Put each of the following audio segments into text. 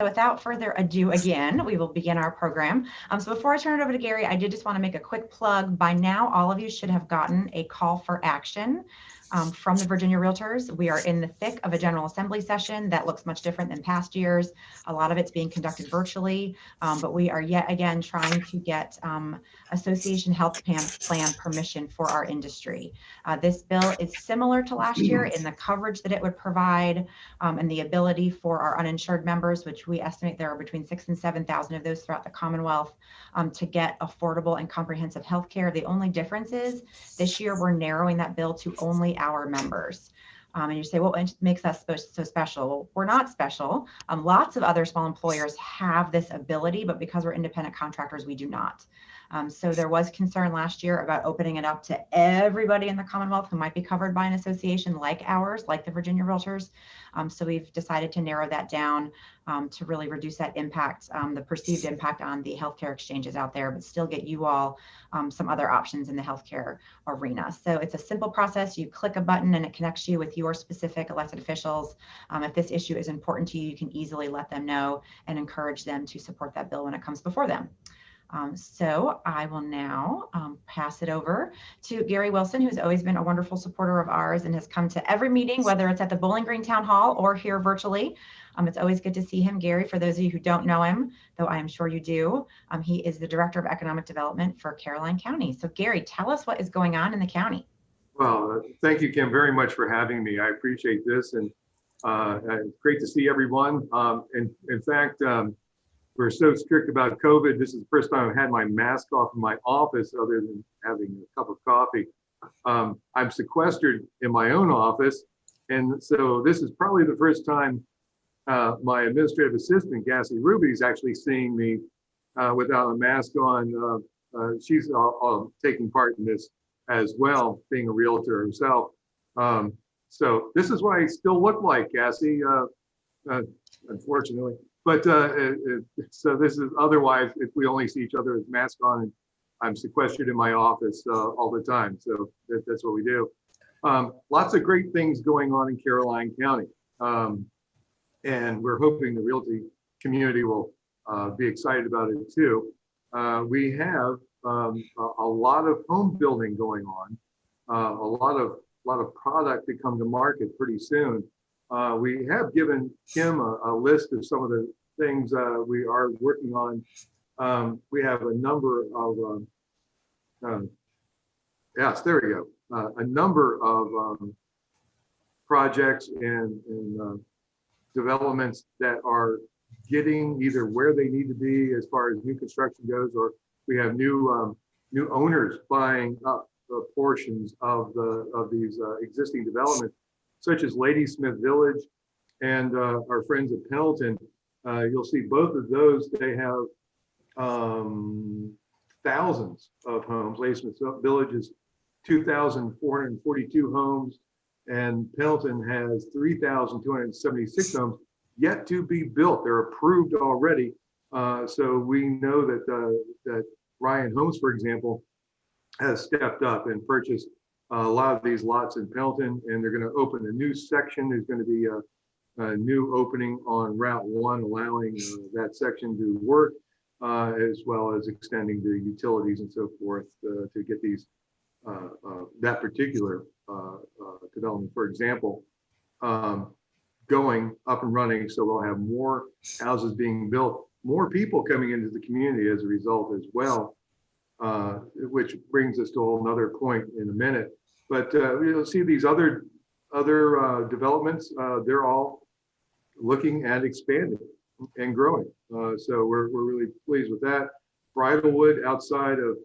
Without further ado, again, we will begin our program. So before I turn it over to Gary, I did just want to make a quick plug. By now, all of you should have gotten a call for action from the Virginia Realtors. We are in the thick of a General Assembly session that looks much different than past years. A lot of it's being conducted virtually, but we are yet again trying to get association health plan permission for our industry. This bill is similar to last year in the coverage that it would provide and the ability for our uninsured members, which we estimate there are between 6,000 and 7,000 of those throughout the Commonwealth, to get affordable and comprehensive health care. The only difference is this year we're narrowing that bill to only our members. And you say, well, what makes us so special? Well, we're not special. Lots of other small employers have this ability, but because we're independent contractors, we do not. So there was concern last year about opening it up to everybody in the Commonwealth who might be covered by an association like ours, like the Virginia Realtors. So we've decided to narrow that down to really reduce that impact, the perceived impact on the healthcare exchanges out there, but still get you all some other options in the healthcare arena. So it's a simple process. You click a button and it connects you with your specific elected officials. If this issue is important to you, you can easily let them know and encourage them to support that bill when it comes before them. So I will now pass it over to Gary Wilson, who's always been a wonderful supporter of ours and has come to every meeting, whether it's at the Bowling Green Town Hall or here virtually. It's always good to see him. Gary, for those of you who don't know him, though I am sure you do, he is the Director of Economic Development for Caroline County. So Gary, tell us what is going on in the county. Well, thank you, Kim, very much for having me. I appreciate this, and it's great to see everyone. In fact, we're so strict about COVID. This is the first time I've had my mask off in my office other than having a cup of coffee. I'm sequestered in my own office. And so this is probably the first time my administrative assistant, Cassie Ruby, is actually seeing me without a mask on. She's taking part in this as well, being a realtor herself. So this is what I still look like, Cassie, unfortunately. But so this is otherwise, if we only see each other with mask on, and I'm sequestered in my office all the time. So that's what we do. Lots of great things going on in Caroline County. And we're hoping the realty community will be excited about it too. We have a lot of home building going on, a lot of product to come to market pretty soon. We have given Kim a list of some of the things we are working on. We have a number of, yes, there we go. A number of projects and developments that are getting either where they need to be as far as new construction goes, or we have new owners buying up portions of these existing developments, such as Ladysmith Village and our friends at Pendleton. You'll see both of those. They have thousands of homes. Ladysmith Village is 2,442 homes, and Pendleton has 3,276 homes yet to be built. They're approved already. So we know that Ryan Homes, for example, has stepped up and purchased a lot of these lots in Pendleton, and they're going to open a new section. There's going to be a new opening on Route 1, allowing that section to work, as well as extending the utilities and so forth to get these that particular development, for example, going up and running. So we'll have more houses being built, more people coming into the community as a result as well, which brings us to a whole nother point in a minute. But you'll see these other developments, they're all looking at expanding and growing. So we're really pleased with that. Bridalwood outside of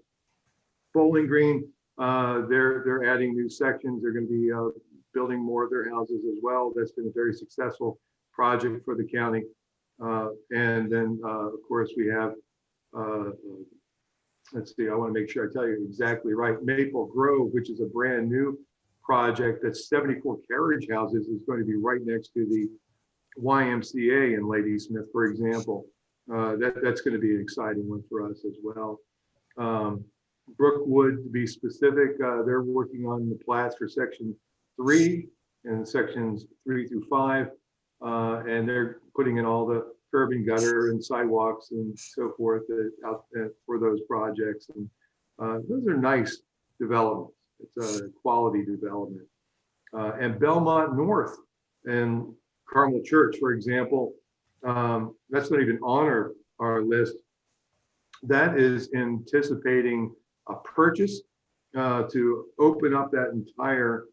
Bowling Green, they're adding new sections. They're going to be building more of their houses as well. That's been a very successful project for the county. And then, of course, we have, let's see, I want to make sure I tell you exactly right. Maple Grove, which is a brand new project that's 74 carriage houses, is going to be right next to the YMCA in Ladysmith, for example. That's going to be an exciting one for us as well. Brookwood, to be specific, they're working on the plats for section 3 and sections 3 through 5, and they're putting in all the curb and gutter and sidewalks and so forth out for those projects. And those are nice developments. It's a quality development. And Belmont North and Carmel Church, for example, that's not even on our list. That is anticipating a purchase to open up that entire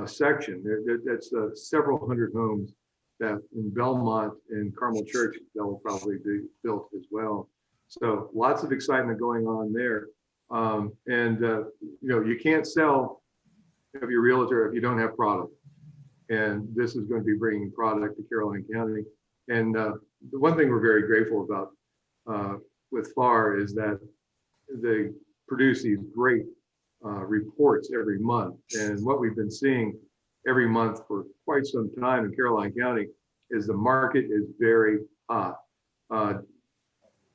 section. That's several hundred homes that in Belmont and Carmel Church that will probably be built as well. So lots of excitement going on there. You can't sell if you're a realtor if you don't have product. And this is going to be bringing product to Caroline County. And the one thing we're very grateful about with FAR is that they produce these great reports every month. And what we've been seeing every month for quite some time in Caroline County is the market is very hot.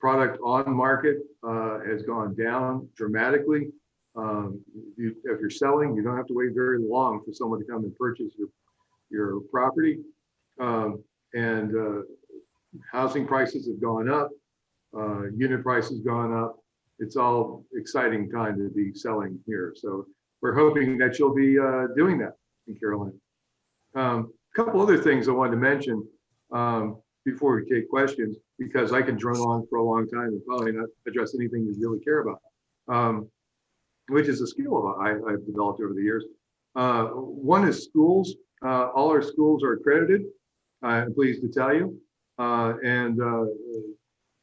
Product on market has gone down dramatically. If you're selling, you don't have to wait very long for someone to come and purchase your property. Housing prices have gone up, unit prices gone up. It's all exciting time to be selling here. So we're hoping that you'll be doing that in Caroline. A couple other things I wanted to mention before we take questions, because I can drone on for a long time and probably not address anything you really care about, which is a skill I've developed over the years. One is schools. All our schools are accredited, I'm pleased to tell you,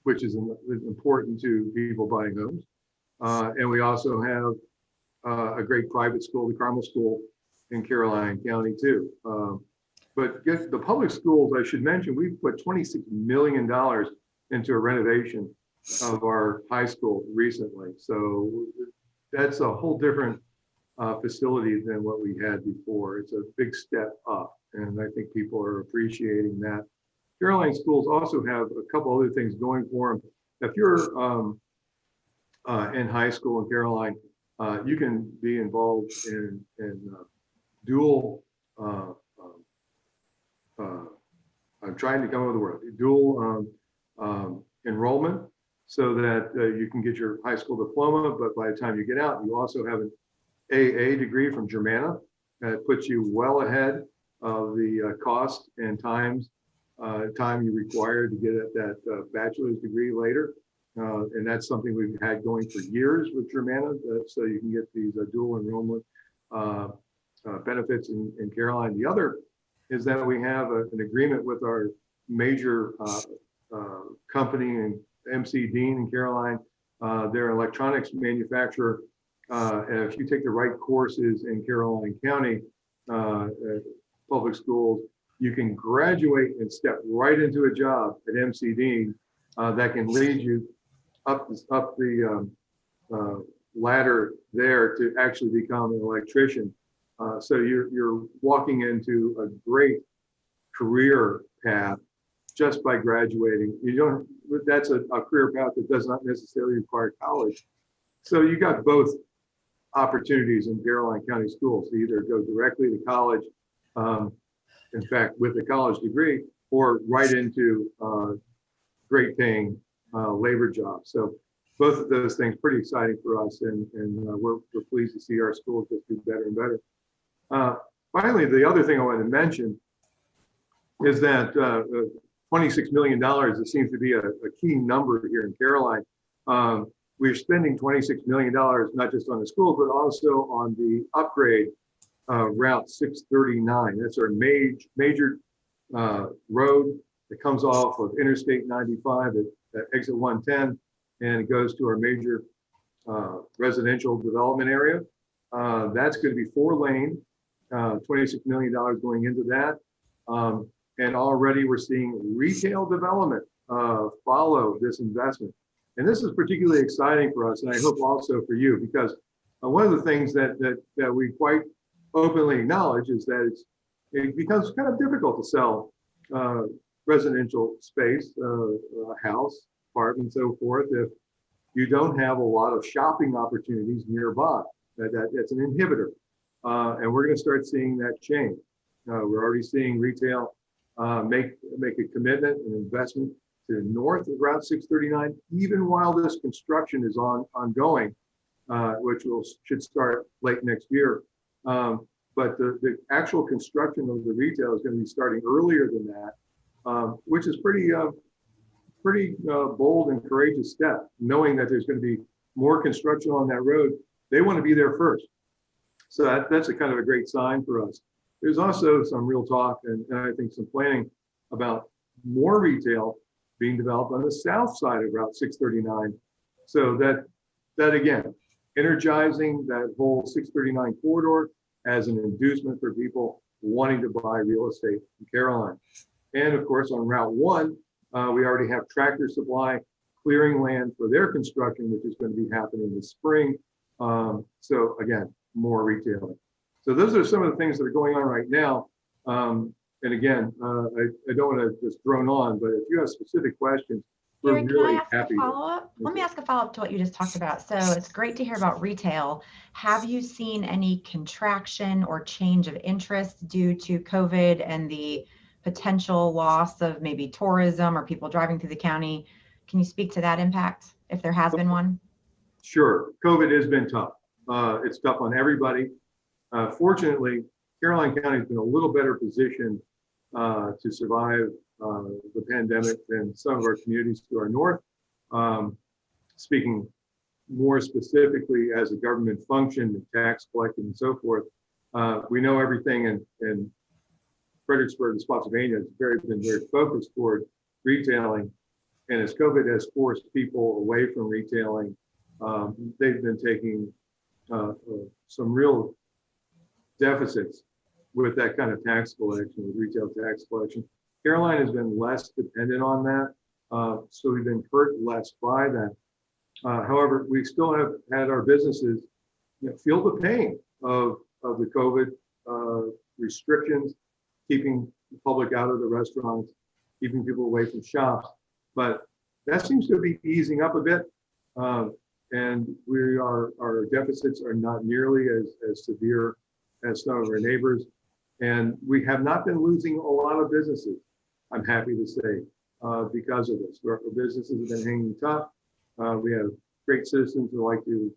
which is important to people buying homes. And we also have a great private school, the Carmel School in Caroline County too. But the public schools, I should mention, we've put $26 million into a renovation of our high school recently. So that's a whole different facility than what we had before. It's a big step up, and I think people are appreciating that. Caroline schools also have a couple other things going for them. If you're in high school in Caroline, you can be involved in dual, I'm trying to come up with the word, dual enrollment, so that you can get your high school diploma, but by the time you get out, you also have an AA degree from Germanna that puts you well ahead of the cost and time you require to get at that bachelor's degree later. And that's something we've had going for years with Germanna, so you can get these dual enrollment benefits in Caroline. The other is that we have an agreement with our major company in MC Dean in Caroline. They're an electronics manufacturer. And if you take the right courses in Caroline County public schools, you can graduate and step right into a job at MC Dean that can lead you up the ladder there to actually become an electrician. So you're walking into a great career path just by graduating. That's a career path that does not necessarily require college. So you got both opportunities in Caroline County schools to either go directly to college, in fact, with a college degree, or right into great paying labor jobs. So both of those things pretty exciting for us, and we're pleased to see our schools just do better and better. Finally, the other thing I wanted to mention is that $26 million, it seems to be a key number here in Caroline. We're spending $26 million, not just on the school, but also on the upgrade Route 639. That's our major road that comes off of Interstate 95 at exit 110, and it goes to our major residential development area. That's going to be 4-lane, $26 million going into that. And already we're seeing retail development follow this investment. And this is particularly exciting for us, and I hope also for you, because one of the things that we quite openly acknowledge is that it becomes kind of difficult to sell residential space, a house, apartment, and so forth, if you don't have a lot of shopping opportunities nearby. That's an inhibitor. And we're going to start seeing that change. We're already seeing retail make a commitment, an investment to north of Route 639, even while this construction is ongoing, which should start late next year. But the actual construction of the retail is going to be starting earlier than that, which is pretty bold and courageous step, knowing that there's going to be more construction on that road. They want to be there first. So that's a kind of a great sign for us. There's also some real talk and I think some planning about more retail being developed on the south side of Route 639. So that again, energizing that whole 639 corridor as an inducement for people wanting to buy real estate in Caroline. And of course, on Route 1, we already have Tractor Supply clearing land for their construction, which is going to be happening this spring. So again, more retailing. So those are some of the things that are going on right now. And again, I don't want to just drone on, but if you have specific questions, we're Gary, really can I ask happy. a follow-up? Let me ask a follow-up to what you just talked about. So it's great to hear about retail. Have you seen any contraction or change of interest due to COVID and the potential loss of maybe tourism or people driving through the county? Can you speak to that impact, if there has been one? Sure. COVID has been tough. It's tough on everybody. Fortunately, Caroline County has been a little better positioned to survive the pandemic than some of our communities to our north. Speaking more specifically as a government function, and tax collecting and so forth, we know everything in Fredericksburg and Spotsylvania has been very focused toward retailing. And as COVID has forced people away from retailing, they've been taking some real deficits with that kind of tax collection, with retail tax collection. Caroline has been less dependent on that, so we've been hurt less by that. However, we still have had our businesses feel the pain of the COVID restrictions, keeping the public out of the restaurants, keeping people away from shops. But that seems to be easing up a bit, and our deficits are not nearly as severe as some of our neighbors. And we have not been losing a lot of businesses, I'm happy to say, because of this. Our businesses have been hanging tough. We have great citizens who like to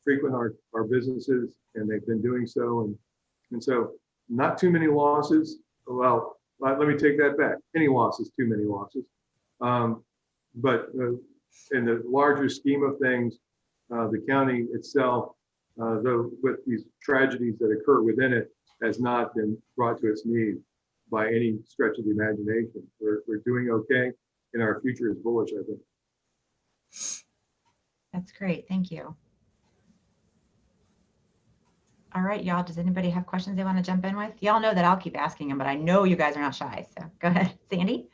frequent our businesses, and they've been doing so. And so not too many losses. Well, let me take that back. Any losses, too many losses. But in the larger scheme of things, the county itself, though with these tragedies that occur within it, has not been brought to its knees by any stretch of the imagination. We're doing okay, and our future is bullish, I think. That's great. Thank you. All right, y'all, does anybody have questions they want to jump in with? Y'all know that I'll keep asking them, but I know you guys are not shy. So go ahead, Sandy.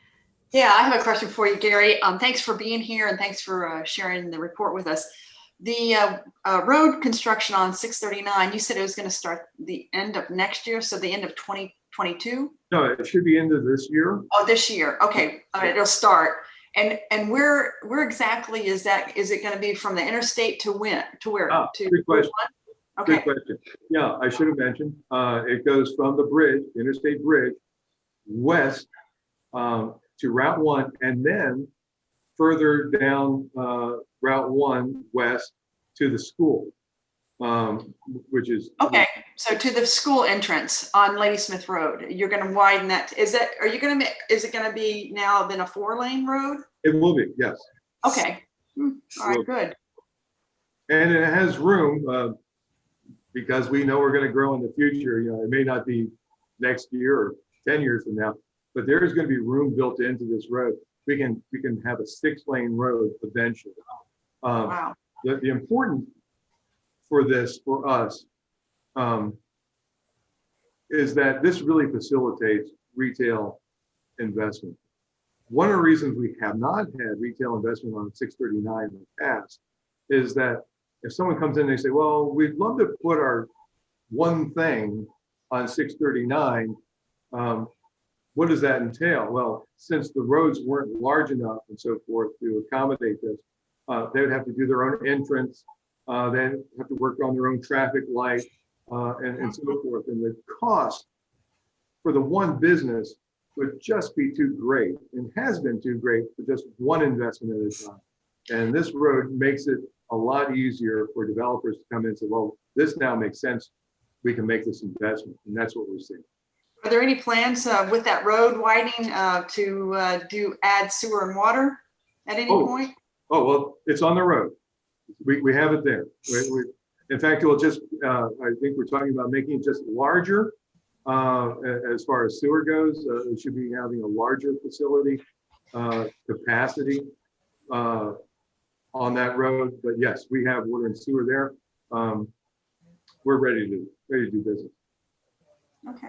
Yeah, I have a question for you, Gary. Thanks for being here and thanks for sharing the report with us. The road construction on 639, you said it was going to start the end of next year, so the end of 2022? No, it should be end of this year. Oh, this year. Okay, all right, it'll start. And where exactly is that? Is it going to be from the interstate to where? Oh, to good question. Okay. Good question. Yeah, I should have mentioned. It goes from the bridge, the interstate bridge, west to Route 1, and then further down Route 1 west to the school, which is okay. So to the school entrance on Ladysmith Road, you're going to widen that. Is it going to be now then a 4-lane road? It will be, yes. Okay. All right, good. And it has room because we know we're going to grow in the future. It may not be next year or 10 years from now, but there is going to be room built into this road. We can have a 6-lane road eventually. Wow. The important for us is that this really facilitates retail investment. One of the reasons we have not had retail investment on 639 in the past is that if someone comes in and they say, well, we'd love to put our one thing on 639, what does that entail? Well, since the roads weren't large enough and so forth to accommodate this, they would have to do their own entrance. They have to work on their own traffic light and so forth. And the cost for the one business would just be too great and has been too great for just one investment at a time. And this road makes it a lot easier for developers to come in and say, well, this now makes sense. We can make this investment. And that's what we're seeing. Are there any plans with that road widening to add sewer and water at any point? Oh, well, it's on the road. We have it there. In fact, it will just, I think we're talking about making it just larger as far as sewer goes. It should be having a larger facility capacity on that road. But yes, we have water and sewer there. We're ready to do business. Okay.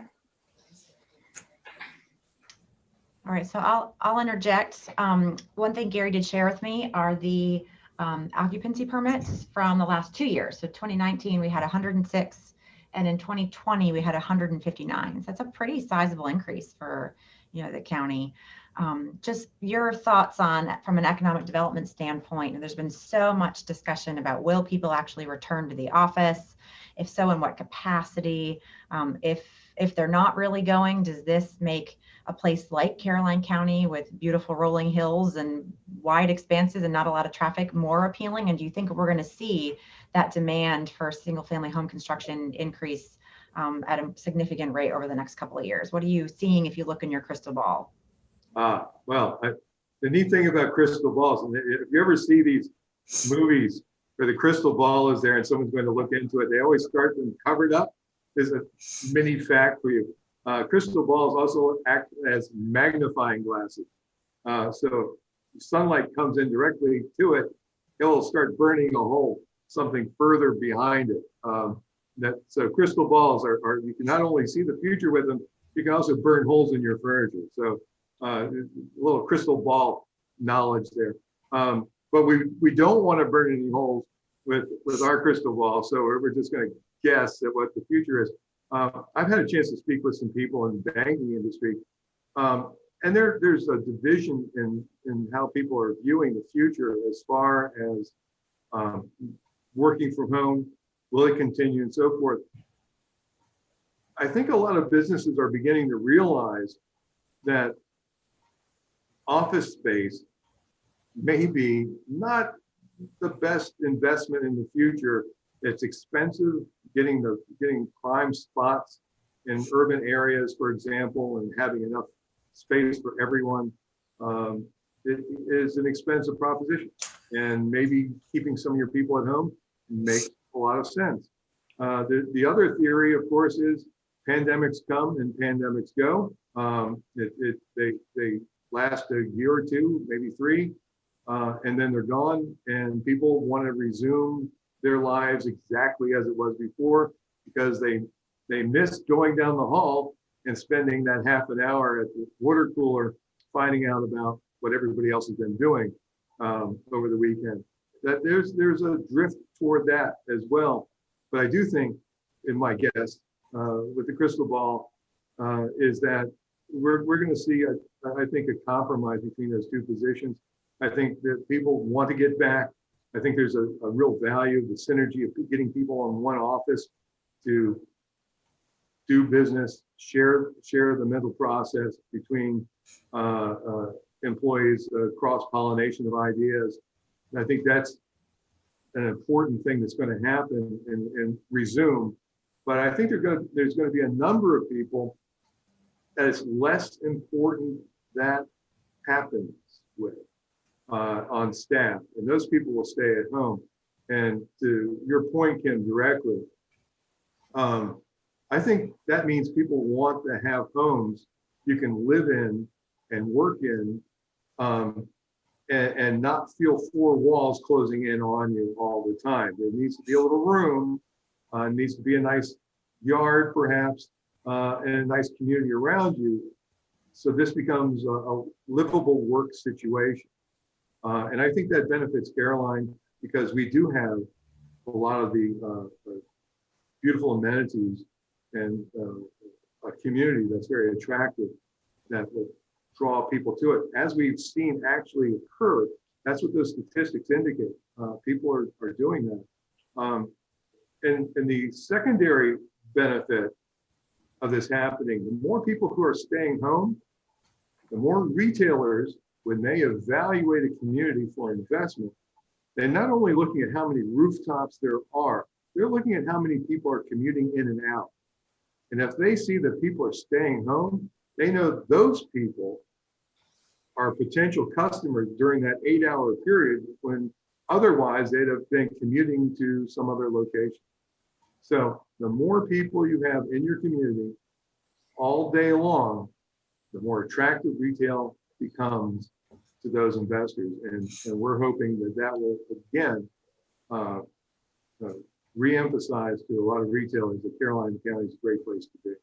All right, so I'll interject. One thing Gary did share with me are the occupancy permits from the last 2 years. So 2019, we had 106, and in 2020, we had 159. So that's a pretty sizable increase for, the county. Just your thoughts on, from an economic development standpoint, and there's been so much discussion about, will people actually return to the office? If so, in what capacity? If they're not really going, does this make a place like Caroline County with beautiful rolling hills and wide expanses and not a lot of traffic more appealing? And do you think we're going to see that demand for single family home construction increase at a significant rate over the next couple of years? What are you seeing if you look in your crystal ball? Well, the neat thing about crystal balls, and if you ever see these movies where the crystal ball is there and someone's going to look into it, they always start them covered up. There's a mini fact for you. Crystal balls also act as magnifying glasses. So if sunlight comes in directly to it, it'll start burning a hole, something further behind it. So crystal balls are, you can not only see the future with them, you can also burn holes in your furniture. So a little crystal ball knowledge there. But we don't want to burn any holes with our crystal ball. So we're just going to guess at what the future is. I've had a chance to speak with some people in the banking industry, and there's a division in how people are viewing the future as far as working from home, will it continue, and so forth. I think a lot of businesses are beginning to realize that office space may be not the best investment in the future. It's expensive getting prime spots in urban areas, for example, and having enough space for everyone. It is an expensive proposition, and maybe keeping some of your people at home makes a lot of sense. The other theory, of course, is pandemics come and pandemics go. They last a year or two, maybe 3, and then they're gone, and people want to resume their lives exactly as it was before, because they missed going down the hall and spending that half an hour at the water cooler finding out about what everybody else has been doing over the weekend. That there's a drift toward that as well. But I do think, in my guess, with the crystal ball, is that we're going to see, I think, a compromise between those two positions. I think that people want to get back. I think there's a real value, the synergy of getting people in one office to do business, share the mental process between employees, cross-pollination of ideas. And I think that's an important thing that's going to happen and resume. But I think there's going to be a number of people that it's less important that happens with on staff, and those people will stay at home. And to your point, Kim, directly, I think that means people want to have homes you can live in and work in, and not feel 4 walls closing in on you all the time. There needs to be a little room, needs to be a nice yard perhaps, and a nice community around you. So this becomes a livable work situation. And I think that benefits Caroline, because we do have a lot of the beautiful amenities and a community that's very attractive that will draw people to it. As we've seen actually occur, that's what those statistics indicate. People are doing that. And the secondary benefit of this happening, the more people who are staying home, The more retailers, when they evaluate a community for investment, they're not only looking at how many rooftops there are, they're looking at how many people are commuting in and out. And if they see that people are staying home, they know those people are potential customers during that 8-hour period when otherwise they'd have been commuting to some other location. So the more people you have in your community all day long, the more attractive retail becomes to those investors. And we're hoping that that will, again, re-emphasize to a lot of retailers that Caroline County is a great place to be.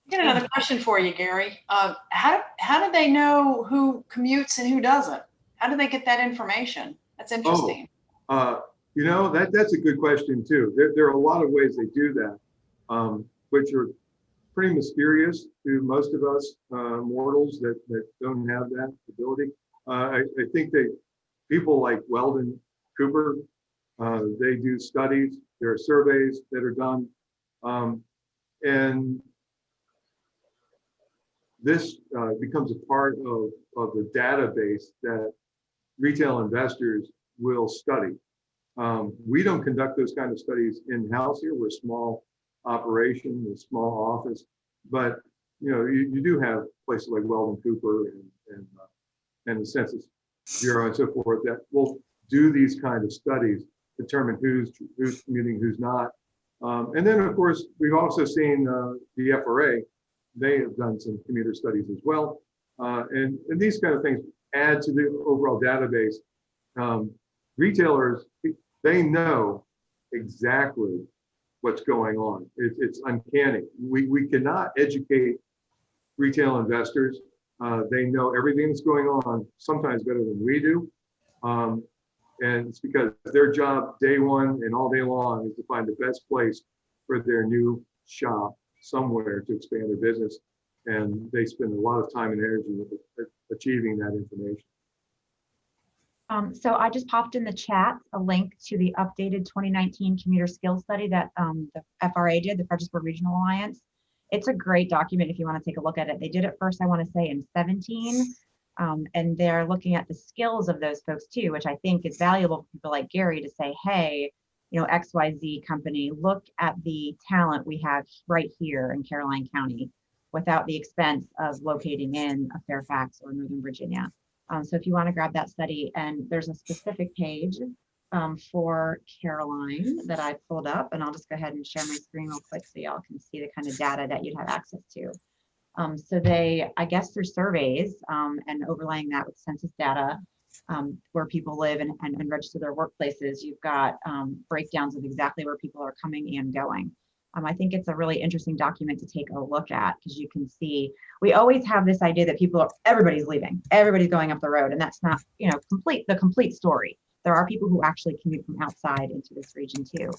I got another question for you, Gary. How do they know who commutes and who doesn't? How do they get that information? That's interesting. You know, that's a good question too. There are a lot of ways they do that, which are pretty mysterious to most of us mortals that don't have that ability. I think people like Weldon Cooper, they do studies. There are surveys that are done, and this becomes a part of the database that retail investors will study. We don't conduct those kind of studies in-house here. We're a small operation, a small office, but you know, you do have places like Weldon Cooper and the Census Bureau and so forth that will do these kind of studies, determine who's commuting, who's not. And then of course, we've also seen the FRA, they have done some commuter studies as well. And these kind of things add to the overall database. Retailers, they know exactly what's going on. It's uncanny. We cannot educate retail investors. They know everything that's going on, sometimes better than we do. And it's because their job day one and all day long is to find the best place for their new shop somewhere to expand their business. And they spend a lot of time and energy achieving that information. So I just popped in the chat a link to the updated 2019 commuter skills study that the FRA did, the Fredericksburg Regional Alliance. It's a great document if you want to take a look at it. They did it first, I want to say, in 17, and they're looking at the skills of those folks too, which I think is valuable for people like Gary to say, hey, you know, XYZ company, look at the talent we have right here in Caroline County without the expense of locating in a Fairfax or Northern Virginia. So if you want to grab that study, and there's a specific page for Caroline that I pulled up, and I'll just go ahead and share my screen real quick so y'all can see the kind of data that you'd have access to. So they, I guess through surveys and overlaying that with census data where people live and register their workplaces, you've got breakdowns of exactly where people are coming and going. I think it's a really interesting document to take a look at because you can see, we always have this idea that everybody's leaving, everybody's going up the road, and that's not, you know, the complete story. There are people who actually commute from outside into this region too.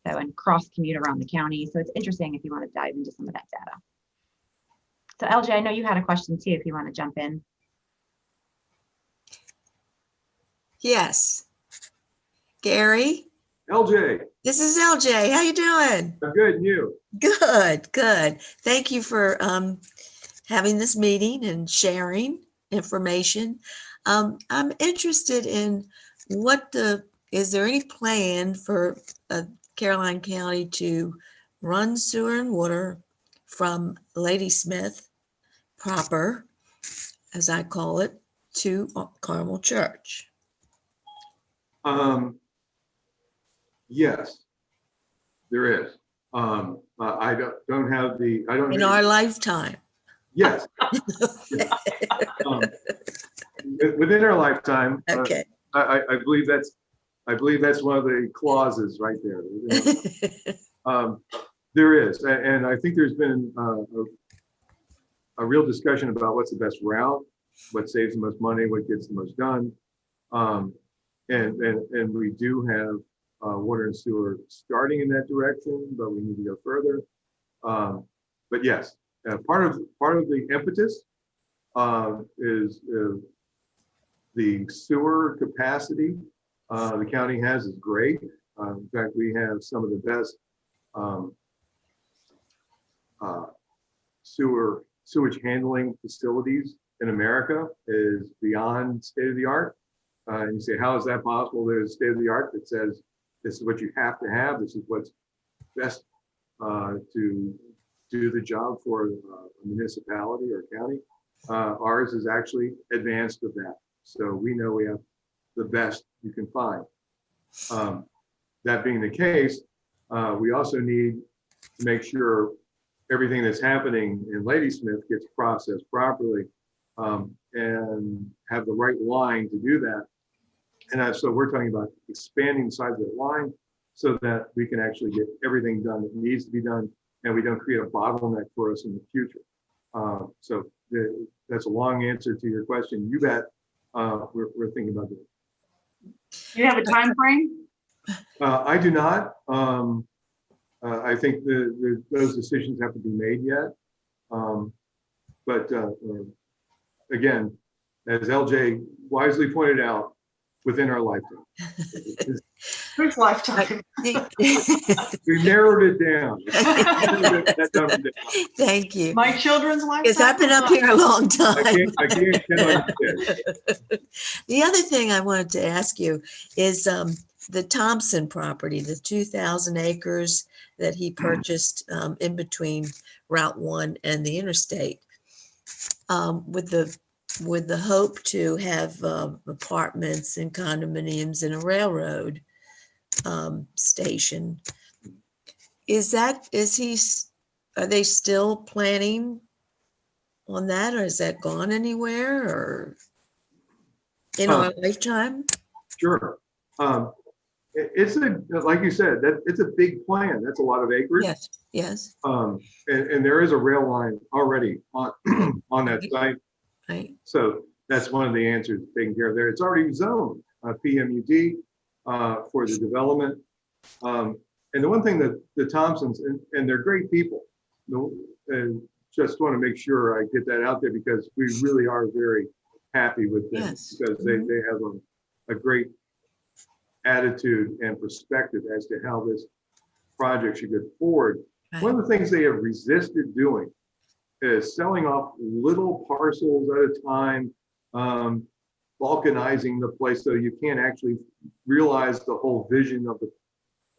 And cross commute around the county. So it's interesting if you want to dive into some of that data. So LJ, I know you had a question too, if you want to jump in. Yes. Gary? LJ. This is LJ. How you doing? I'm good, and you? Good, good. Thank you for having this meeting and sharing information. I'm interested in is there any plan for Caroline County to run sewer and water from Ladysmith proper, as I call it, to Carmel Church? Yes, there is. I don't have the, I don't in know. Our lifetime. Yes. Within our lifetime. Okay. I believe that's one of the clauses right there. There is, and I think there's been a real discussion about what's the best route, what saves the most money, what gets the most done, and we do have water and sewer starting in that direction, but we need to go further. But yes, part of the impetus is the sewer capacity the county has is great. In fact, we have some of the best sewer sewage handling facilities in America is beyond state of the art. And you say, how is that possible? There's state of the art that says this is what you have to have. This is what's best to do the job for a municipality or county. Ours is actually advanced of that. So we know we have the best you can find. That being the case, we also need to make sure everything that's happening in Ladysmith gets processed properly and have the right line to do that. And so we're talking about expanding the size of that line so that we can actually get everything done that needs to be done and we don't create a bottleneck for us in the future. That's a long answer to your question. You bet. We're thinking about that. Do you have a time frame? I do not. I think those decisions have to be made yet. But again, as LJ wisely pointed out, within our lifetime. Whose lifetime? We narrowed it down. Thank you. My children's lifetime? Because I've been up here a long time. I can't count on it. The other thing I wanted to ask you is the Thompson property, the 2,000 acres that he purchased in between Route 1 and the interstate, with the hope to have apartments and condominiums and a railroad station. Are they still planning on that, or has that gone anywhere, or in our lifetime? Sure. It's like you said, it's a big plan. That's a lot of acreage. Yes, yes. And there is a rail line already on that site. Right. So that's one of the answers taken care of there. It's already zoned PMUD for the development. And the one thing that the Thompsons, and they're great people, and just want to make sure I get that out there because we really are very happy with them. Yes. Because they have a great attitude and perspective as to how this project should go forward. Right. One of the things they have resisted doing is selling off little parcels at a time, balkanizing the place so you can't actually realize the whole vision of the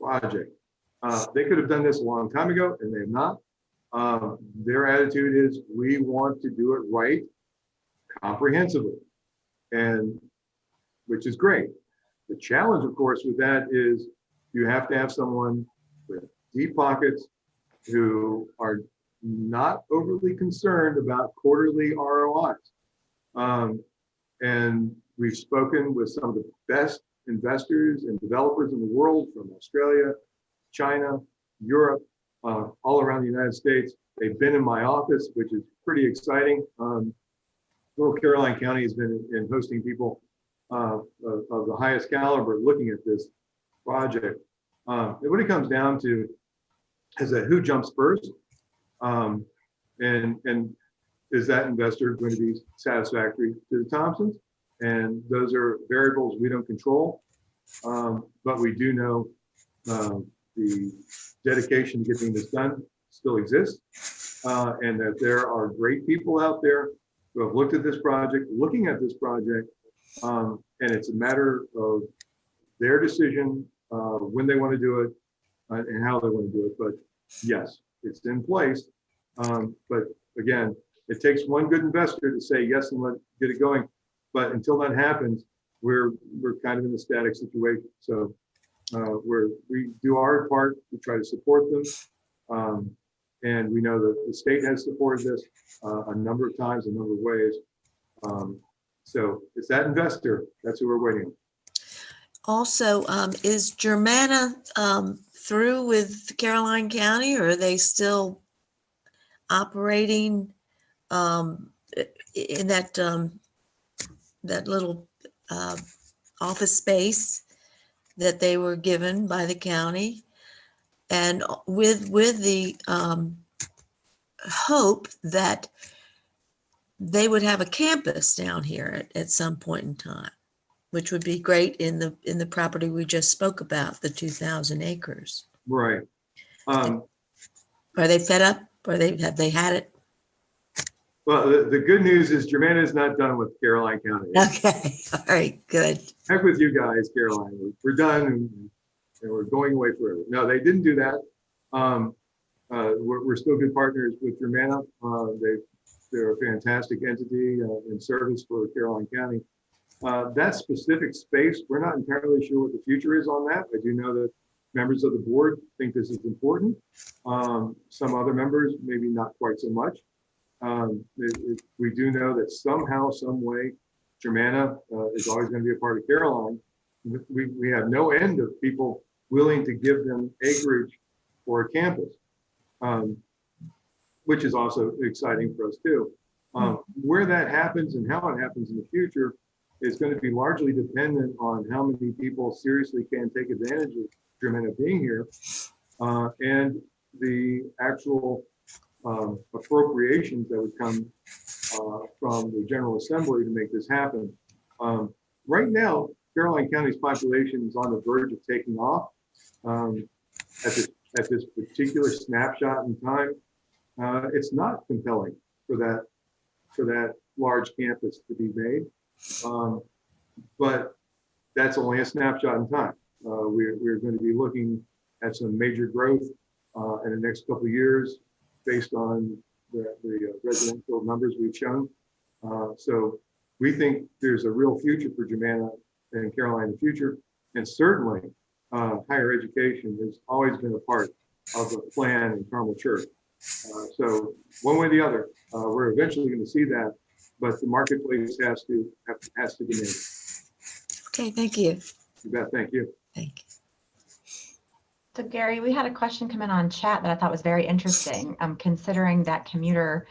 project. They could have done this a long time ago and they have not. Their attitude is we want to do it right, comprehensively, and which is great. The challenge, of course, with that is you have to have someone with deep pockets who are not overly concerned about quarterly ROIs. And we've spoken with some of the best investors and developers in the world from Australia, China, Europe, all around the United States. They've been in my office, which is pretty exciting. Little Caroline County has been in hosting people of the highest caliber looking at this project. And what it comes down to is that who jumps first? And is that investor going to be satisfactory to the Thompsons? And those are variables we don't control, but we do know the dedication to getting this done still exists, and that there are great people out there who have looked at this project, looking at this project, and it's a matter of their decision when they want to do it and how they want to do it. But yes, it's in place. But again, it takes one good investor to say yes and let get it going. But until that happens, we're kind of in a static situation. So we do our part to try to support them. And we know that the state has supported this a number of times, a number of ways. So it's that investor, that's who we're waiting on. Also, is Germanna through with Caroline County, or are they still operating in that that little office space that they were given by the county, and with the hope that they would have a campus down here at some point in time, which would be great in the property we just spoke about, the 2,000 acres. Right. Are they fed up? Or have they had it? Well, the good news is Germanna is not done with Caroline County. Okay, all right, good. Heck with you guys, Caroline. We're done and we're going away forever. No, they didn't do that. We're still good partners with Germanna. They're a fantastic entity in service for Caroline County. That specific space, we're not entirely sure what the future is on that. I do know that members of the board think this is important. Some other members, maybe not quite so much. We do know that somehow, some way, Germanna is always going to be a part of Caroline. We have no end of people willing to give them acreage for a campus, which is also exciting for us too. Where that happens and how it happens in the future is going to be largely dependent on how many people seriously can take advantage of Germanna being here and the actual appropriations that would come from the General Assembly to make this happen. Right now, Caroline County's population is on the verge of taking off. At this particular snapshot in time, it's not compelling for that large campus to be made. But that's only a snapshot in time. We're going to be looking at some major growth in the next couple of years based on the residential numbers we've shown. So we think there's a real future for Germanna and Caroline in the future. And certainly higher education has always been a part of the plan in Carmel Church. So one way or the other, we're eventually going to see that, but the marketplace has to demand it. Okay, thank you. You bet. Thank you. Thank you. So Gary, we had a question come in on chat that I thought was very interesting. Considering that commuter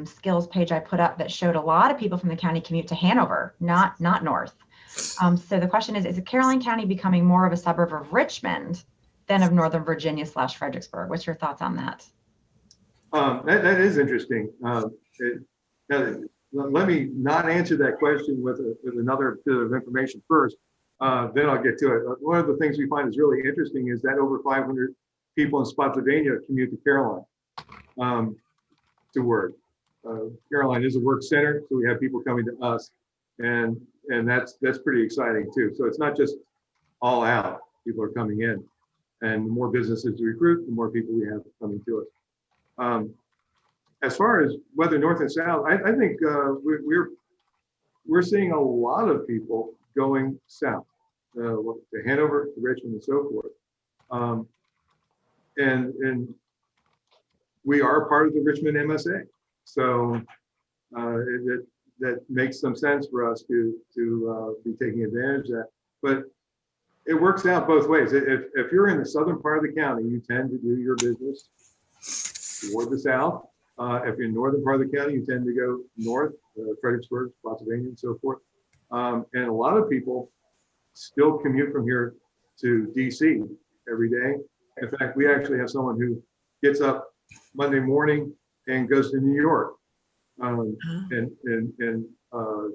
skills page I put up that showed a lot of people from the county commute to Hanover, not north. So the question is Caroline County becoming more of a suburb of Richmond than of Northern Virginia / Fredericksburg? What's your thoughts on that? That is interesting. Let me not answer that question with another bit of information first. Then I'll get to it. One of the things we find is really interesting is that over 500 people in Spotsylvania commute to Caroline to work. Caroline is a work center, so we have people coming to us, and that's pretty exciting too. So it's not just all out; people are coming in, and the more businesses we recruit, the more people we have coming to us. As far as whether north and south, I think we're seeing a lot of people going south, to Hanover, to Richmond, and so forth. And we are part of the Richmond MSA, so that makes some sense for us to be taking advantage of that. But it works out both ways. If you're in the southern part of the county, you tend to do your business toward the south. If you're in the northern part of the county, you tend to go north, Fredericksburg, Spotsylvania, and so forth. And a lot of people still commute from here to DC every day. In fact, we actually have someone who gets up Monday morning and goes to New York and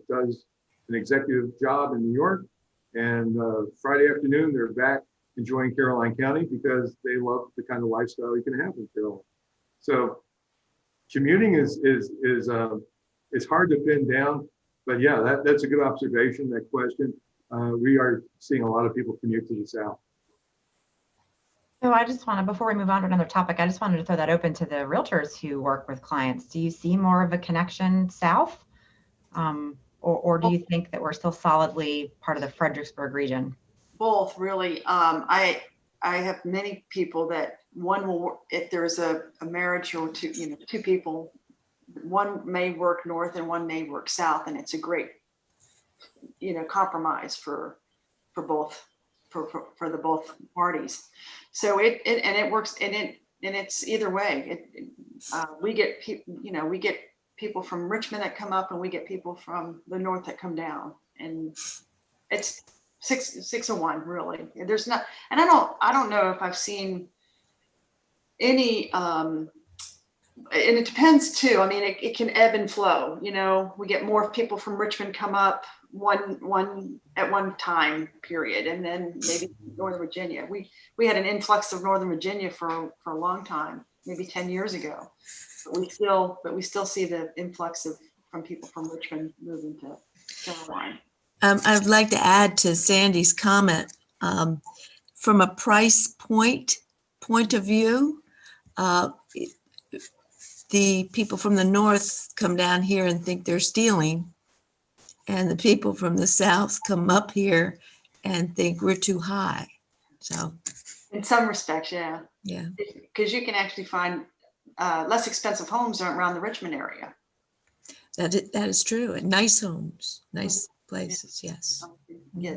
does an executive job in New York. And Friday afternoon, they're back enjoying Caroline County because they love the kind of lifestyle you can have in Caroline. So commuting is hard to pin down, but yeah, that's a good observation, that question. We are seeing a lot of people commute to the south. So I just want to, before we move on to another topic, I just wanted to throw that open to the realtors who work with clients. Do you see more of a connection south? Or do you think that we're still solidly part of the Fredericksburg region? Both, really. I have many people that one will, if there's a marriage or two people, one may work north and one may work south, and it's a great, compromise for both, for the both parties. So it works, and it's either way. We get people from Richmond that come up, and we get people from the north that come down, and it's 601 really. There's not, and I don't know if I've seen any And it depends too. I mean, it can ebb and flow. You know, we get more people from Richmond come up one at one time period, and then maybe Northern Virginia. We had an influx of Northern Virginia for a long time, maybe 10 years ago. But we still see the influx from people from Richmond moving to Carolina. I'd like to add to Sandy's comment, from a price point of view, the people from the north come down here and think they're stealing, and the people from the south come up here and think we're too high. So in some respects, yeah, because you can actually find less expensive homes around the Richmond area. That is true, and nice homes, nice places. Yes. Yeah.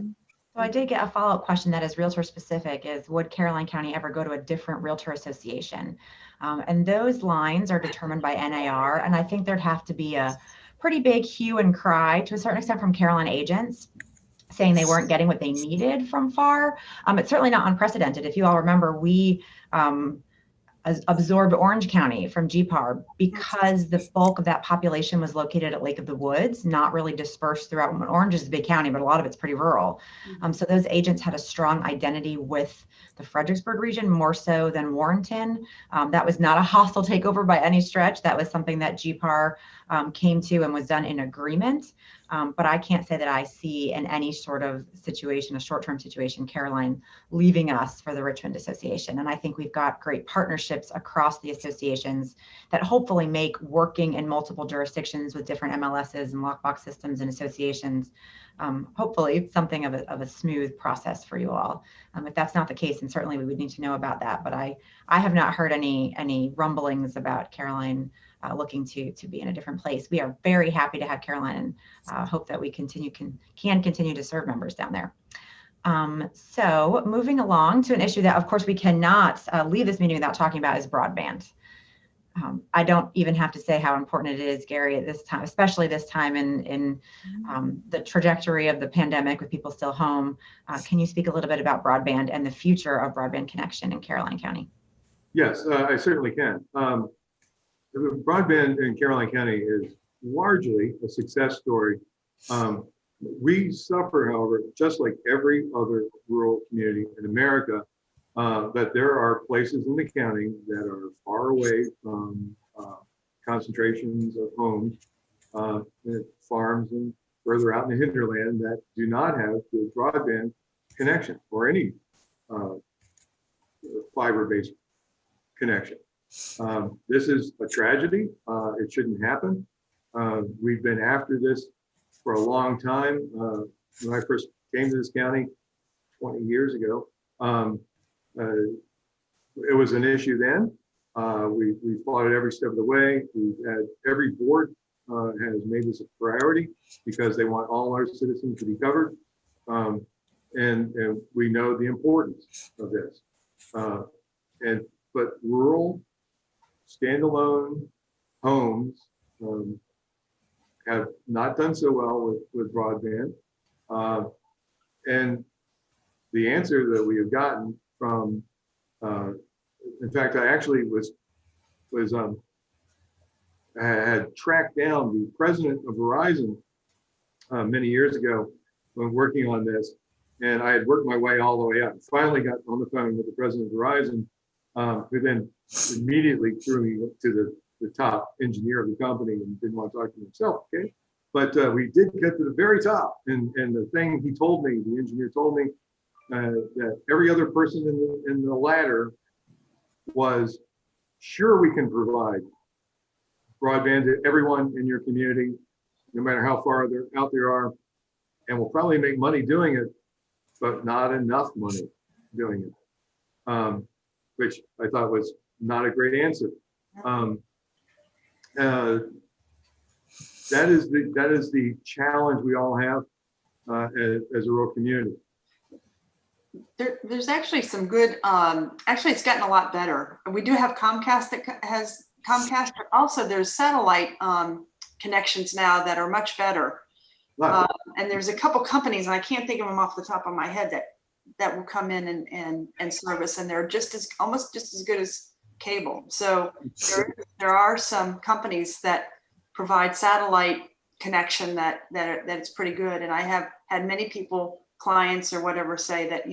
So I did get a follow-up question that is realtor specific, is would Caroline County ever go to a different realtor association? And those lines are determined by NAR. And I think there'd have to be a pretty big hue and cry to a certain extent from Caroline agents saying they weren't getting what they needed from FAR. It's certainly not unprecedented. If you all remember, we absorbed Orange County from GPAR because the bulk of that population was located at Lake of the Woods, not really dispersed throughout. Orange is a big county, but a lot of it's pretty rural. So those agents had a strong identity with the Fredericksburg region, more so than Warrenton. That was not a hostile takeover by any stretch. That was something that GPAR came to and was done in agreement. But I can't say that I see in any sort of situation, a short-term situation, Caroline leaving us for the Richmond Association. And I think we've got great partnerships across the associations that hopefully make working in multiple jurisdictions with different MLSs and lockbox systems and associations, hopefully something of a smooth process for you all. If that's not the case, then certainly we would need to know about that. But I have not heard any rumblings about Caroline looking to be in a different place. We are very happy to have Caroline and hope that we can continue to serve members down there. So moving along to an issue that of course we cannot leave this meeting without talking about is broadband. I don't even have to say how important it is, Gary, at this time, especially this time in the trajectory of the pandemic with people still home. Can you speak a little bit about broadband and the future of broadband connection in Caroline County? Yes, I certainly can. Broadband in Caroline County is largely a success story. We suffer, however, just like every other rural community in America, that there are places in the county that are far away from concentrations of homes, farms, and further out in the hinterland that do not have the broadband connection or any fiber-based connection. This is a tragedy. It shouldn't happen. We've been after this for a long time. When I first came to this county 20 years ago, it was an issue then. We fought it every step of the way. We've had every board has made this a priority because they want all our citizens to be covered. And we know the importance of this. But rural standalone homes have not done so well with broadband. And the answer that we have gotten from, in fact, I actually had tracked down the president of Verizon many years ago when working on this, and I had worked my way all the way up. Finally got on the phone with the president of Verizon, who then immediately threw me to the top engineer of the company and didn't want to talk to himself. Okay, but we did get to the very top, and the thing he told me, the engineer told me, that every other person in the ladder was sure we can provide broadband to everyone in your community, no matter how far out there are, and we'll probably make money doing it, but not enough money doing it, which I thought was not a great answer. That is the challenge we all have as a rural community. There's actually some good, actually it's gotten a lot better. We do have Comcast that has Comcast, but also there's satellite connections now that are much better. And there's a couple companies, and I can't think of them off the top of my head, that will come in and service, and they're almost just as good as cable. So there are some companies that provide satellite connection that's pretty good. And I have had many people, clients or whatever, say that,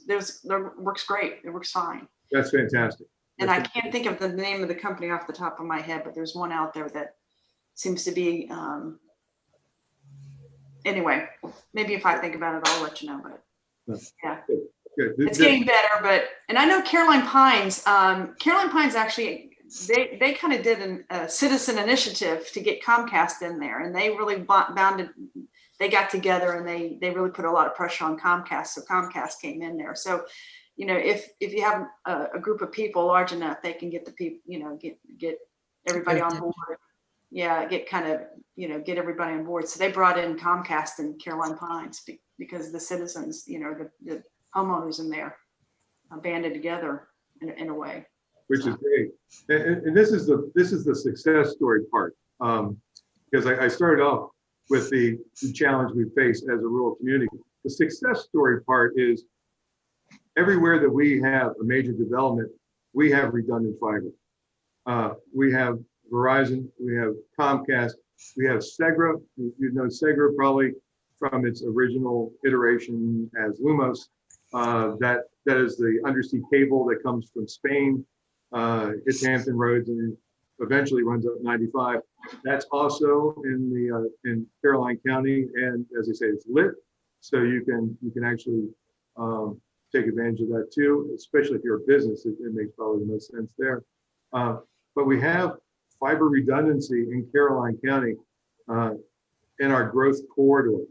this works great. It works fine. That's fantastic. And I can't think of the name of the company off the top of my head, but there's one out there that seems to be, anyway, maybe if I think about it, I'll let you know, but yeah. Good. It's getting better, and I know Caroline Pines actually, they kind of did a citizen initiative to get Comcast in there, and they really they got together and they really put a lot of pressure on Comcast. So Comcast came in there. So, if you have a group of people large enough, they can get the people, get everybody on board. Yeah, get everybody on board. So they brought in Comcast and Caroline Pines because the citizens, the homeowners in there banded together in a way. Which is great. And this is the success story part. Because I started off with the challenge we face as a rural community. The success story part is everywhere that we have a major development, we have redundant fiber. We have Verizon, we have Comcast, we have Segra. You know Segra probably from its original iteration as Lumos. That is the undersea cable that comes from Spain, hits Hampton Roads and eventually runs up 95. That's also in Caroline County, and as I say, it's lit, so you can actually take advantage of that too, especially if you're a business. It makes probably the most sense there. But we have fiber redundancy in Caroline County in our growth corridor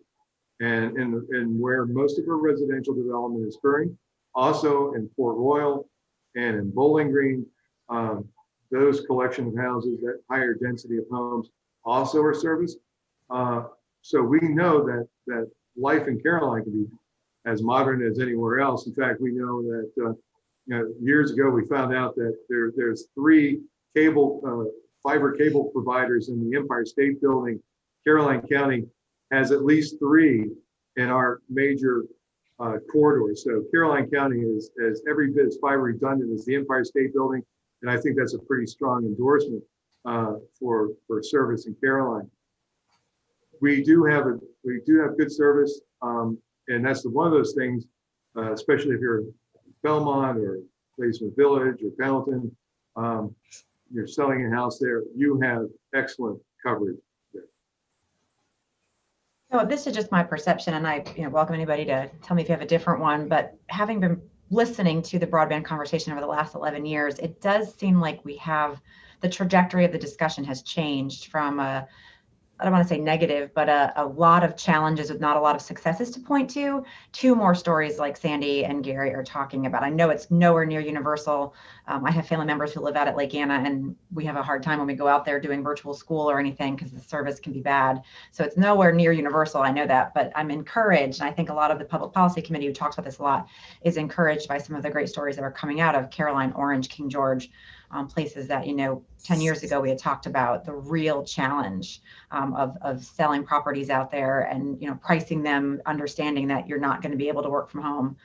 and in where most of our residential development is occurring. Also in Port Royal and in Bowling Green, those collection of houses, that higher density of homes also are serviced. So we know that life in Caroline can be as modern as anywhere else. In fact, we know that years ago we found out that there's 3 fiber cable providers in the Empire State Building. Caroline County has at least 3 in our major corridors. So Caroline County is every bit as fiber redundant as the Empire State Building, and I think that's a pretty strong endorsement for service in Caroline. We do have good service, and that's one of those things, especially if you're in Belmont or Basement Village or Pendleton, you're selling a house there, you have excellent coverage there. So this is just my perception, and I welcome anybody to tell me if you have a different one, but having been listening to the broadband conversation over the last 11 years, it does seem like the trajectory of the discussion has changed from I don't want to say negative, but a lot of challenges with not a lot of successes to point to more stories like Sandy and Gary are talking about. I know it's nowhere near universal. I have family members who live out at Lake Anna, and we have a hard time when we go out there doing virtual school or anything because the service can be bad. So it's nowhere near universal. I know that, but I'm encouraged. And I think a lot of the public policy committee who talks about this a lot is encouraged by some of the great stories that are coming out of Caroline, Orange, King George, places that, 10 years ago, we had talked about the real challenge of selling properties out there and, pricing them, understanding that you're not going to be able to work from home.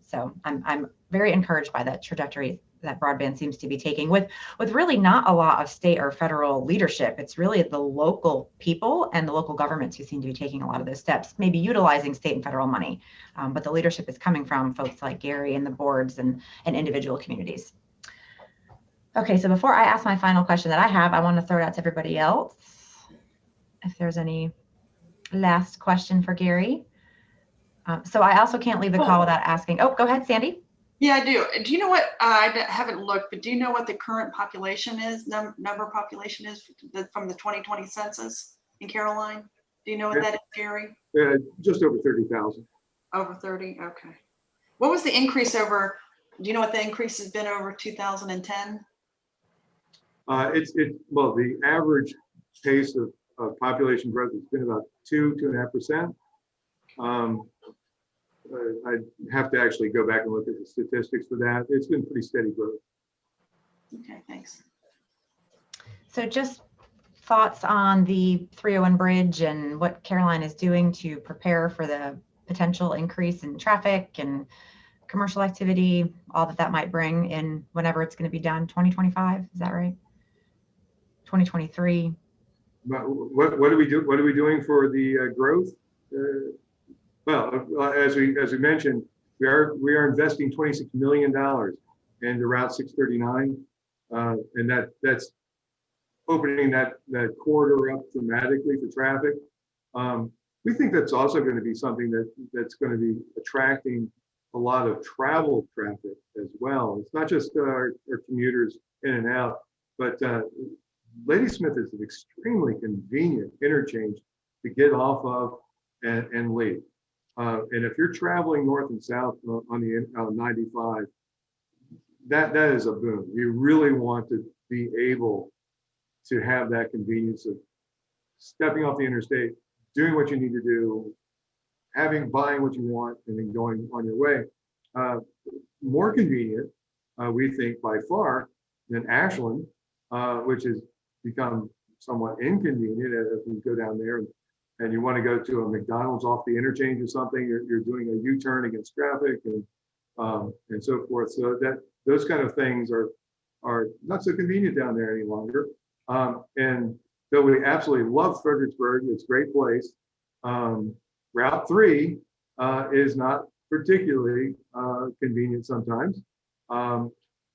So I'm very encouraged by that trajectory that broadband seems to be taking with really not a lot of state or federal leadership. It's really the local people and the local governments who seem to be taking a lot of those steps, maybe utilizing state and federal money. But the leadership is coming from folks like Gary and the boards and individual communities. Okay, so before I ask my final question that I have, I want to throw it out to everybody else. If there's any last question for Gary. So I also can't leave the call without asking. Oh, go ahead, Sandy. Yeah, I do. Do you know what, I haven't looked, but do you know what the current population is, number of population is from the 2020 census in Caroline? Do you know what that is, Gary? Just over 30,000. Over 30, okay. What was the increase do you know what the increase has been over 2010? Well, the average pace of population growth has been about 2.5%. I'd have to actually go back and look at the statistics for that. It's been pretty steady growth. Okay, thanks. So just thoughts on the 301 bridge and what Caroline is doing to prepare for the potential increase in traffic and commercial activity, all that might bring in whenever it's going to be done. 2025, is that right? 2023. But what are we do? What are we doing for the growth? Well, as we mentioned, we are investing $26 million into Route 639, and that's opening that corridor up dramatically for traffic. We think that's also going to be something that's going to be attracting a lot of travel traffic as well. It's not just our commuters in and out, but Ladysmith is an extremely convenient interchange to get off of and leave. And if you're traveling north and south on the 95, that is a boom. You really want to be able to have that convenience of stepping off the interstate, doing what you need to do, buying what you want, and then going on your way. More convenient, we think, by far, than Ashland, which has become somewhat inconvenient if you go down there and you want to go to a McDonald's off the interchange or something. You're doing a U-turn against traffic and so forth. So those kind of things are not so convenient down there any longer. And though we absolutely love Fredericksburg, it's a great place. Route 3 is not particularly convenient sometimes.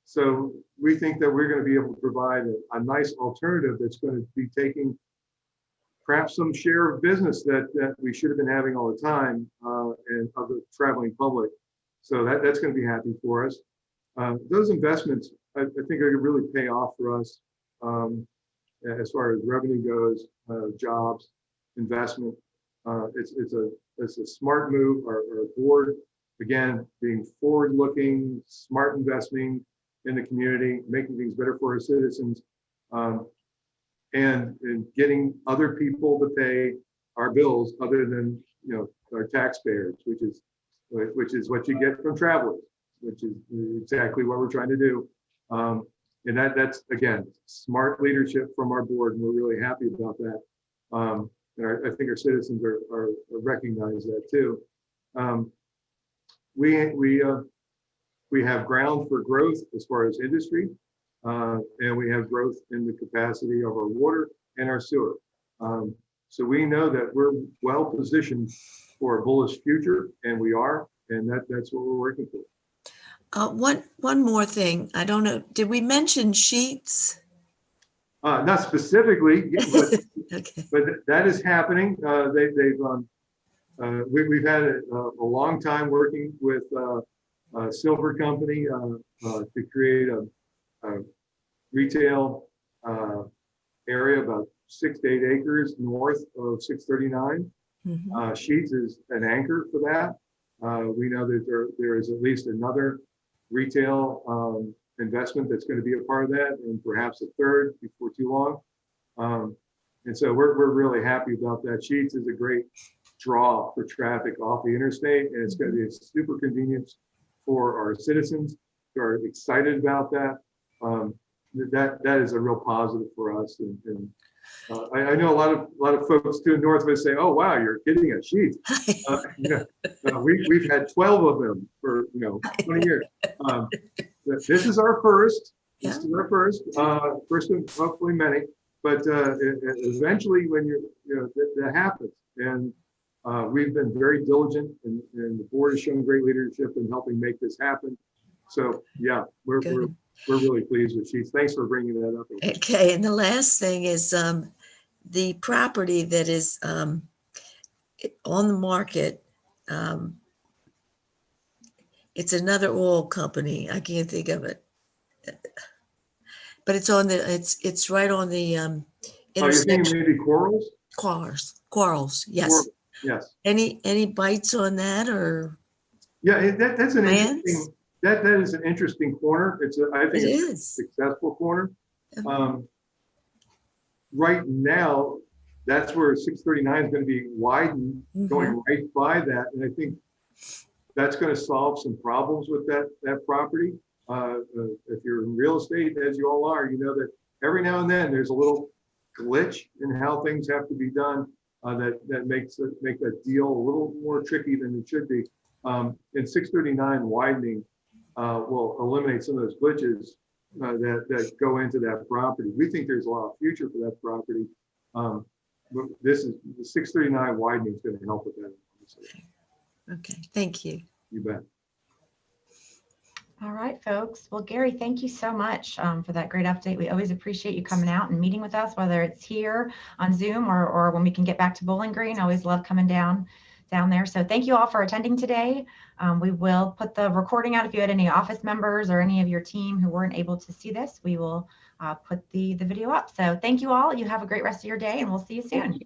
So we think that we're going to be able to provide a nice alternative that's going to be taking perhaps some share of business that we should have been having all the time and of the traveling public. So that's going to be happy for us. Those investments, I think, are going to really pay off for us as far as revenue goes, jobs, investment. It's a smart move. Our board, again, being forward-looking, smart investing in the community, making things better for our citizens, and getting other people to pay our bills other than our taxpayers, which is what you get from travelers, which is exactly what we're trying to do. And that's again smart leadership from our board, and we're really happy about that. And I think our citizens are recognize that too. We have ground for growth as far as industry, and we have growth in the capacity of our water and our sewer. So we know that we're well positioned for a bullish future, and we are, and that's what we're working for. One more thing. I don't know. Did we mention sheets? Not specifically, but, Okay. but that is happening. We've had a long time working with a silver company to create a retail area about 6 to 8 acres north of 639. Mm-hmm. Sheets is an anchor for that. We know that there is at least another retail investment that's going to be a part of that, and perhaps a third before too long. And so we're really happy about that. Sheets is a great draw for traffic off the interstate, and it's going to be a super convenience for our citizens who are excited about that. That is a real positive for us. And I know a lot of folks to the north of us say, "Oh wow, you're getting a sheet." We've had 12 of them for 20 years. This is our first. This is our first of hopefully many. But eventually, when that happens, and we've been very diligent, and the board has shown great leadership in helping make this happen. So yeah, we're really pleased with Sheets. Thanks for bringing that up. Okay, and the last thing is the property that is on the market. It's another oil company. I can't think of it, but it's on the. It's right on the intersection. You're thinking maybe Quarles? Quarles. Yes. Quarles, yes. Any bites on that or? Yeah, that's an plans? interesting. That is an interesting corner. I think it's a successful corner. Right now, that's where 639 is going to be widened, going right by that, and I think that's going to solve some problems with that property. If you're in real estate, as you all are, you know that every now and then there's a little glitch in how things have to be done that make that deal a little more tricky than it should be. And 639 widening will eliminate some of those glitches that go into that property. We think there's a lot of future for that property. But this is the 639 widening is going to help with that. Okay, thank you. You bet. All right, folks. Well, Gary, thank you so much for that great update. We always appreciate you coming out and meeting with us, whether it's here on Zoom or when we can get back to Bowling Green. I always love coming down there. So thank you all for attending today. We will put the recording out. If you had any office members or any of your team who weren't able to see this, we will put the video up. So thank you all. You have a great rest of your day, and we'll see you soon.